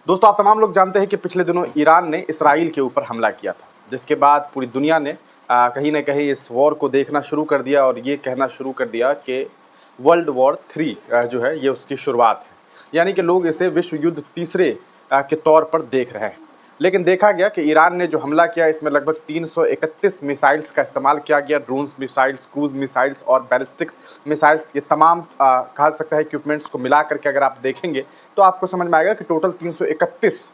दोस्तों, आप तमाम लोग जानते हैं कि पिछले दिनों ईरान ने इसराइल के ऊपर हमला किया था, जिसके बाद पूरी दुनिया ने कहीं न कहीं इस वॉर को देखना शुरू कर दिया और ये कहना शुरू कर दिया कि वर्ल्ड वॉर 3 जो है ये उसकी शुरुआत है। यानी कि लोग इसे विश्व युद्ध तीसरे के तौर पर देख रहे हैं। लेकिन देखा गया कि ईरान ने जो हमला किया इसमें लगभग 331 मिसाइल्स का इस्तेमाल किया गया, ड्रोन्स मिसाइल्स, क्रूज़ मिसाइल्स और बैलिस्टिक मिसाइल्स, ये तमाम कहा सकता है इक्विपमेंट्स को मिला करके अगर आप देखेंगे तो आपको समझ में आएगा कि टोटल 331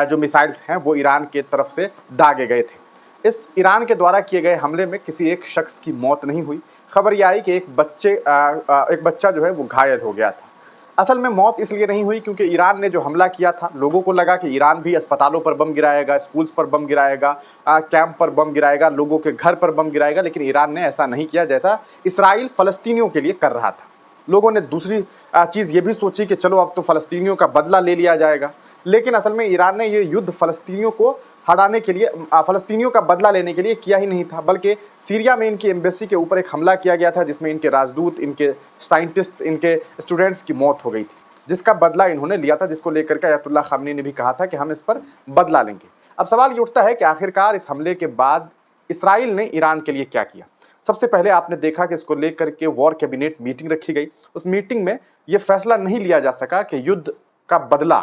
जो मिसाइल्स हैं वो ईरान के तरफ से दागे गए थे। इस ईरान के द्वारा किए गए हमले में किसी एक शख्स की मौत नहीं हुई। खबर यह आई कि एक बच्चा जो है वो घायल हो गया था। असल में मौत इसलिए नहीं हुई क्योंकि ईरान ने जो हमला किया था, लोगों को लगा कि ईरान भी अस्पतालों पर बम गिराएगा, स्कूल्स पर बम गिराएगा, कैंप पर बम गिराएगा, लोगों के घर पर बम गिराएगा, लेकिन ईरान ने ऐसा नहीं किया जैसा इसराइल फ़लस्तीनियों के लिए कर रहा था। लोगों ने दूसरी चीज़ ये भी सोची कि चलो अब तो फ़लस्तीनियों का बदला ले लिया जाएगा, लेकिन असल में ईरान ने ये युद्ध फ़लस्तीनियों को हटाने के लिए, फ़लस्तीनियों का बदला लेने के लिए किया ही नहीं था, बल्कि सीरिया में इनकी एम्बेसी के ऊपर एक हमला किया गया था जिसमें इनके राजदूत, इनके साइंटिस्ट, इनके स्टूडेंट्स की मौत हो गई थी, जिसका बदला इन्होंने लिया था, जिसको लेकर के अयतुल्ला खामनी ने भी कहा था कि हम इस पर बदला लेंगे। अब सवाल ये उठता है कि आखिरकार इस हमले के बाद इसराइल ने ईरान के लिए क्या किया? सबसे पहले आपने देखा कि इसको लेकर के वॉर कैबिनेट मीटिंग रखी गई। उस मीटिंग में ये फैसला नहीं लिया जा सका कि युद्ध का बदला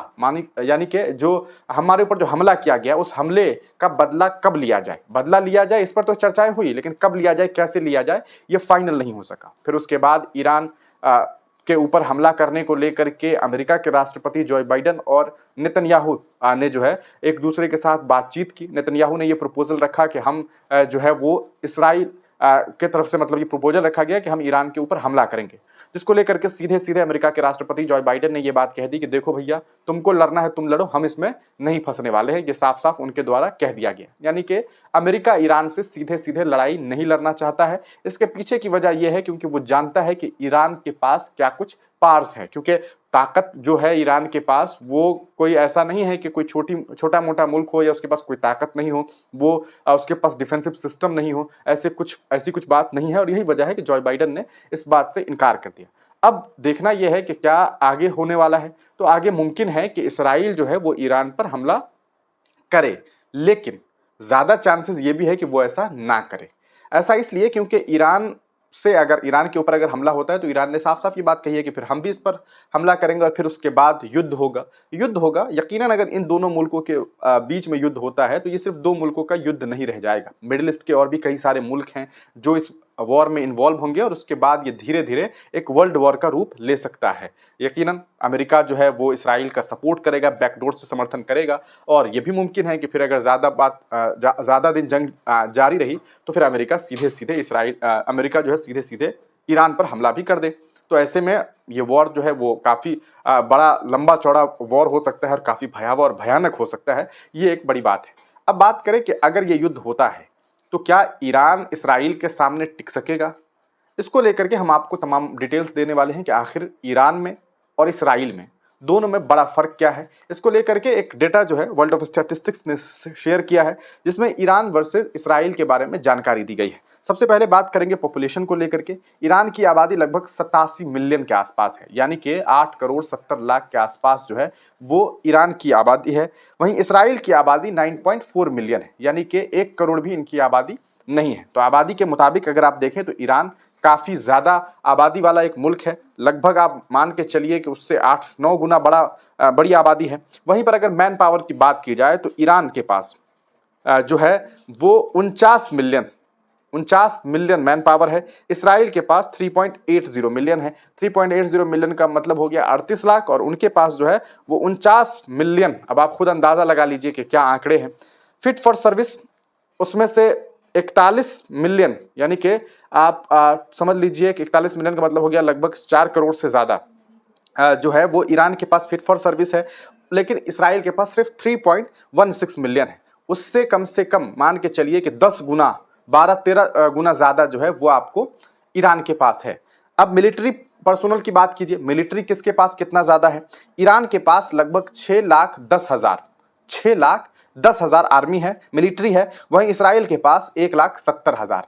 यानी कि जो हमारे ऊपर जो हमला किया गया उस हमले का बदला कब लिया जाए। बदला लिया जाए इस पर तो चर्चाएं हुई, लेकिन कब लिया जाए, कैसे लिया जाए, ये फाइनल नहीं हो सका। फिर उसके बाद ईरान के ऊपर हमला करने को लेकर के अमेरिका के राष्ट्रपति जो बाइडेन और नेतन्याहू ने जो है एक दूसरे के साथ बातचीत की। नेतन्याहू ने ये प्रपोजल रखा कि हम जो है वो इसराइल के तरफ से, मतलब ये प्रपोजल रखा गया कि हम ईरान के ऊपर हमला करेंगे, जिसको लेकर के सीधे सीधे अमेरिका के राष्ट्रपति जो बाइडेन ने ये बात कह दी कि देखो भैया, तुमको लड़ना है तुम लड़ो, हम इसमें नहीं फंसने वाले हैं। ये साफ साफ उनके द्वारा कह दिया गया, यानी कि अमेरिका ईरान से सीधे सीधे लड़ाई नहीं लड़ना चाहता है। इसके पीछे की वजह यह है क्योंकि वो जानता है कि ईरान के पास क्या कुछ पार्स है, क्योंकि ताकत जो है ईरान के पास वो कोई ऐसा नहीं है कि कोई छोटा मोटा मुल्क हो या उसके पास कोई ताकत नहीं हो, वो उसके पास डिफेंसिव सिस्टम नहीं हो, ऐसी कुछ बात नहीं है। और यही वजह है कि जो बाइडेन ने इस बात से इनकार कर दिया। अब देखना यह है कि क्या आगे होने वाला है। तो आगे मुमकिन है कि इसराइल जो है वो ईरान पर हमला करे, लेकिन ज्यादा चांसेस ये भी है कि वो ऐसा ना करे। ऐसा इसलिए क्योंकि ईरान के ऊपर अगर हमला होता है तो ईरान ने साफ साफ ये बात कही है कि फिर हम भी इस पर हमला करेंगे और फिर उसके बाद युद्ध होगा। यकीनन अगर इन दोनों मुल्कों के बीच में युद्ध होता है तो ये सिर्फ दो मुल्कों का युद्ध नहीं रह जाएगा। मिडिल ईस्ट के और भी कई सारे मुल्क हैं जो इस वॉर में इन्वॉल्व होंगे और उसके बाद ये धीरे धीरे एक वर्ल्ड वॉर का रूप ले सकता है। यकीनन अमेरिका जो है वो इसराइल का सपोर्ट करेगा, बैकडोर से समर्थन करेगा, और ये भी मुमकिन है कि फिर अगर ज़्यादा दिन जंग जारी रही तो फिर अमेरिका जो है सीधे सीधे ईरान पर हमला भी कर दे। तो ऐसे में ये वॉर जो है वो काफ़ी बड़ा लंबा चौड़ा वॉर हो सकता है और काफ़ी भयावह और भयानक हो सकता है। ये एक बड़ी बात है। अब बात करें कि अगर ये युद्ध होता है तो क्या ईरान इसराइल के सामने टिक सकेगा? इसको लेकर के हम आपको तमाम डिटेल्स देने वाले हैं कि आखिर ईरान में और इसराइल में दोनों में बड़ा फर्क क्या है। इसको लेकर के एक डेटा जो है वर्ल्ड ऑफ स्टैटिस्टिक्स ने शेयर किया है, जिसमें ईरान वर्सेस इसराइल के बारे में जानकारी दी गई है। सबसे पहले बात करेंगे पॉपुलेशन को लेकर के। ईरान की आबादी लगभग 87 मिलियन के आसपास है, यानी कि 8 करोड़ 70 लाख के आसपास जो है वो ईरान की आबादी है। वहीं इसराइल की आबादी 9.4 मिलियन है, यानी कि 1 करोड़ भी इनकी आबादी नहीं है। तो आबादी के मुताबिक अगर आप देखें तो ईरान काफ़ी ज़्यादा आबादी वाला एक मुल्क है। लगभग आप मान के चलिए कि उससे 8-9 गुना बड़ी आबादी है। वहीं पर अगर मैन पावर की बात की जाए तो ईरान के पास जो है वो 49 मिलियन मैन पावर है। इसराइल के पास 3.80 मिलियन है। 3.80 मिलियन का मतलब हो गया 38 लाख, और उनके पास जो है वो 49 मिलियन। अब आप खुद अंदाज़ा लगा लीजिए कि क्या आंकड़े हैं। फिट फॉर सर्विस उसमें से 41 मिलियन, यानी कि आप समझ लीजिए कि 41 मिलियन का मतलब हो गया लगभग 4 करोड़ से ज़्यादा जो है वो ईरान के पास फिट फॉर सर्विस है। लेकिन इसराइल के पास सिर्फ 3.16 मिलियन है। उससे कम से कम मान के चलिए कि 10 गुना, 12-13 गुना ज़्यादा जो है वो आपको ईरान के पास है। अब मिलिट्री पर्सोनल की बात कीजिए, मिलिट्री किसके पास कितना ज़्यादा है? ईरान के पास लगभग 6,10,000 आर्मी है, मिलिट्री है। वहीं इसराइल के पास 1,70,000।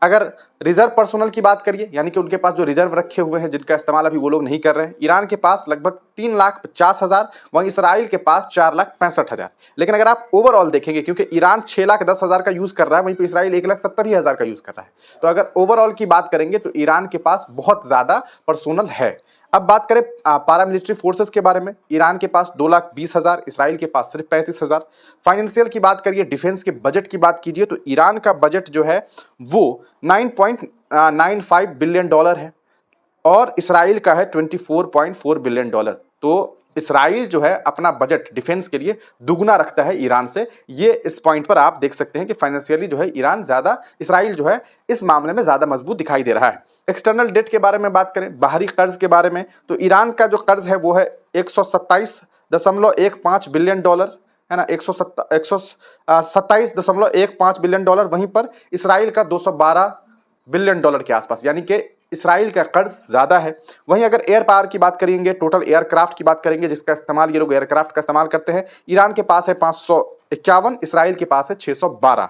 अगर रिजर्व पर्सोनल की बात करिए, यानी कि उनके पास जो रिजर्व रखे हुए हैं जिनका इस्तेमाल अभी वो लोग नहीं कर रहे हैं, ईरान के पास लगभग 3,50,000, वहीं इसराइल के पास 4,65,000। लेकिन अगर आप ओवरऑल देखेंगे, क्योंकि ईरान 6,10,000 का यूज कर रहा है, वहीं पर इसराइल 1,70,000 का यूज कर रहा है, तो अगर ओवरऑल की बात करेंगे तो ईरान के पास बहुत ज्यादा पर्सोनल है। अब बात करें पारामिलिट्री फोर्सेस के बारे में, ईरान के पास 2,20,000, इसराइल के पास सिर्फ 35,000। फाइनेंशियल की बात करिए, डिफेंस के बजट की बात कीजिए, तो ईरान का बजट जो है वो 9.95 बिलियन डॉलर है और इसराइल का है 24.4 बिलियन डॉलर। तो इसराइल जो है अपना बजट डिफेंस के लिए दुगना रखता है ईरान से। ये इस पॉइंट पर आप देख सकते हैं कि फाइनेंशियली जो है ईरान ज्यादा, इसराइल जो है इस मामले में ज्यादा मजबूत दिखाई दे रहा है। एक्सटर्नल डेट के बारे में बात करें, बाहरी कर्ज के बारे में, तो ईरान का जो कर्ज है वो है 127.15 बिलियन डॉलर, है ना, 127.15 बिलियन डॉलर। वहीं पर इसराइल का 212 बिलियन डॉलर के आसपास, यानी कि इसराइल का कर्ज ज्यादा है। वहीं अगर एयर पावर की बात करेंगे, टोटल एयरक्राफ्ट की बात करेंगे जिसका इस्तेमाल ये लोग एयरक्राफ्ट का इस्तेमाल करते हैं, ईरान के पास है 551, इसराइल के पास है 612।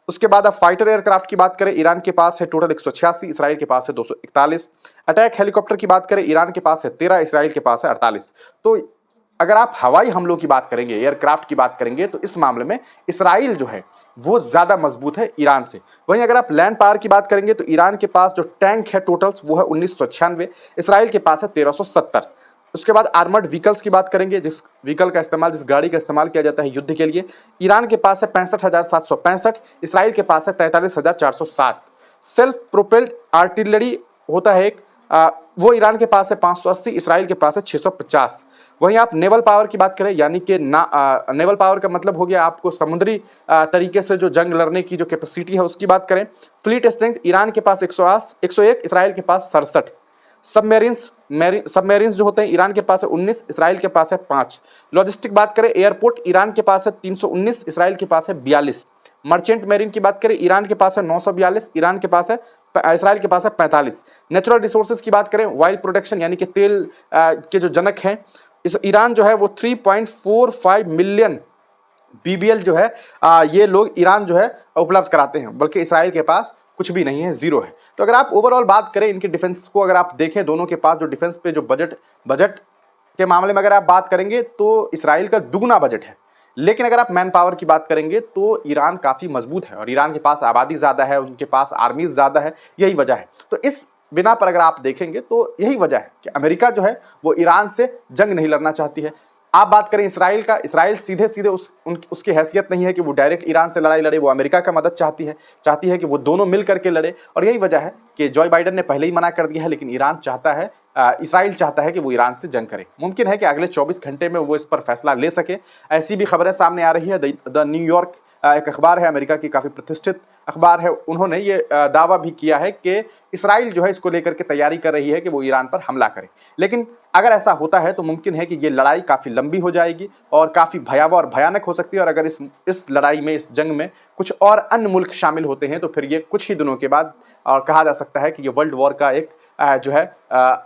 उसके बाद अब फाइटर एयरक्राफ्ट की बात करें, ईरान के पास है टोटल 186, इसराइल के पास है 241। अटैक हेलीकॉप्टर की बात करें, ईरान के पास है 13, इसराइल के पास है 48। तो अगर आप हवाई हमलों की बात करेंगे, एयरक्राफ्ट की बात करेंगे, तो इस मामले में इसराइल जो है वो ज्यादा मजबूत है ईरान से। वहीं अगर आप लैंड पावर की बात करेंगे तो ईरान के पास जो टैंक है टोटल्स वो है 1996, इसराइल के पास है 1370। उसके बाद आर्मर्ड व्हीकल्स की बात करेंगे, जिस व्हीकल का इस्तेमाल, जिस गाड़ी का इस्तेमाल किया जाता है युद्ध के लिए, ईरान के पास है 65,765, इसराइल के पास है 43,407। सेल्फ प्रोपेल्ड आर्टिलरी होता है एक, वो ईरान के पास है 580, इसराइल के पास है 650। वहीं आप नेवल पावर की बात करें, यानी कि नेवल पावर का मतलब हो गया आपको समुद्री तरीके से जो जंग लड़ने की जो कैपेसिटी है उसकी बात करें। फ्लीट स्ट्रेंथ ईरान के पास 101, इसराइल के पास 67। सबमेरिन्स जो होते हैं ईरान के पास है 19, इसराइल के पास है 5। लॉजिस्टिक बात करें, एयरपोर्ट ईरान के पास है 319, इसराइल के पास है 42। मर्चेंट मेरीन की बात करें, ईरान के पास है 942, ईरान के पास है इसराइल के पास है 45। नेचुरल रिसोर्सेज की बात करें, ऑयल प्रोडक्शन यानी कि तेल के जो जनक हैं, इस ईरान जो है वो 3.45 मिलियन बीबीएल जो है ये लोग ईरान जो है उपलब्ध कराते हैं, बल्कि इसराइल के पास कुछ भी नहीं है, जीरो है। तो अगर आप ओवरऑल बात करें इनके डिफेंस को, अगर आप देखें दोनों के पास जो डिफेंस पे जो बजट के मामले में अगर आप बात करेंगे तो इसराइल का दुगना बजट है। लेकिन अगर आप मैन पावर की बात करेंगे तो ईरान काफी मजबूत है और ईरान के पास आबादी ज्यादा है, उनके पास आर्मीज ज्यादा है, यही वजह है। तो इस बिना पर अगर आप देखेंगे तो यही वजह है कि अमेरिका जो है वो ईरान से जंग नहीं लड़ना चाहती है। आप बात करें इसराइल का, इसराइल सीधे सीधे उसकी हैसियत नहीं है कि वो डायरेक्ट ईरान से लड़ाई लड़े, वो अमेरिका का मदद चाहती है कि वो दोनों मिल करके लड़े। और यही वजह है कि जॉय बाइडन ने पहले ही मना कर दिया है, लेकिन ईरान चाहता है, इसराइल चाहता है कि वो ईरान से जंग करे। मुमकिन है कि अगले 24 घंटे में वो इस पर फैसला ले सके, ऐसी भी खबरें सामने आ रही है। द न्यूयॉर्क एक अखबार है, अमेरिका की काफ़ी प्रतिष्ठित अखबार है, उन्होंने ये दावा भी किया है कि इसराइल जो है इसको लेकर के तैयारी कर रही है कि वो ईरान पर हमला करे। लेकिन अगर ऐसा होता है तो मुमकिन है कि ये लड़ाई काफ़ी लंबी हो जाएगी और काफ़ी भयावह और भयानक हो सकती है। और अगर इस लड़ाई में, इस जंग में कुछ और अन्य मुल्क शामिल होते हैं तो फिर ये कुछ ही दिनों के बाद और कहा जा सकता है कि ये वर्ल्ड वॉर का एक जो है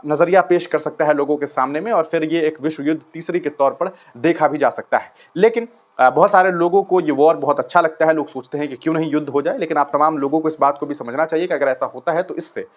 नज़रिया पेश कर सकता है लोगों के सामने में, और फिर ये एक विश्व युद्ध तीसरी के तौर पर देखा भी जा सकता है। लेकिन बहुत सारे लोगों को ये वॉर बहुत अच्छा लगता है, लोग सोचते हैं कि क्यों नहीं युद्ध हो जाए, लेकिन आप तमाम लोगों को इस बात को भी समझना चाहिए कि अगर ऐसा होता है तो इससे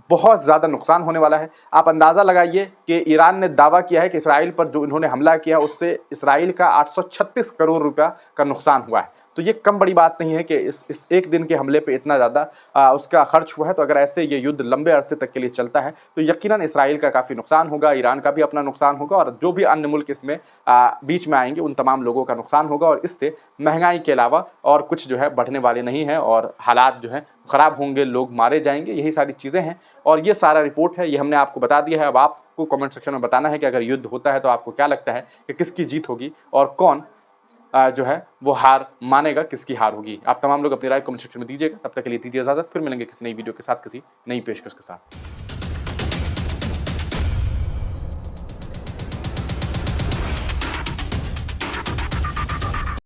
बहुत ज़्यादा नुकसान होने वाला है। आप अंदाज़ा लगाइए कि ईरान ने दावा किया है कि इसराइल पर जो इन्होंने हमला किया उससे इसराइल का 836 करोड़ रुपया का नुकसान हुआ है। तो ये कम बड़ी बात नहीं है कि इस एक दिन के हमले पे इतना ज़्यादा उसका खर्च हुआ है। तो अगर ऐसे ये युद्ध लंबे अरसे तक के लिए चलता है तो यकीनन इसराइल का काफ़ी नुकसान होगा, ईरान का भी अपना नुकसान होगा, और जो भी अन्य मुल्क इसमें बीच में आएंगे उन तमाम लोगों का नुकसान होगा। और इससे महंगाई के अलावा और कुछ जो है बढ़ने वाले नहीं है, और हालात जो है ख़राब होंगे, लोग मारे जाएंगे, यही सारी चीज़ें हैं। और ये सारा रिपोर्ट है, ये हमने आपको बता दिया है। अब आपको कमेंट सेक्शन में बताना है कि अगर युद्ध होता है तो आपको क्या लगता है कि किसकी जीत होगी और कौन जो है वो हार मानेगा, किसकी हार होगी। आप तमाम लोग अपनी राय कमेंट सेक्शन में दीजिएगा। तब तक के लिए दीजिए इजाजत, फिर मिलेंगे किसी नई वीडियो के साथ, किसी नई पेशकश के साथ।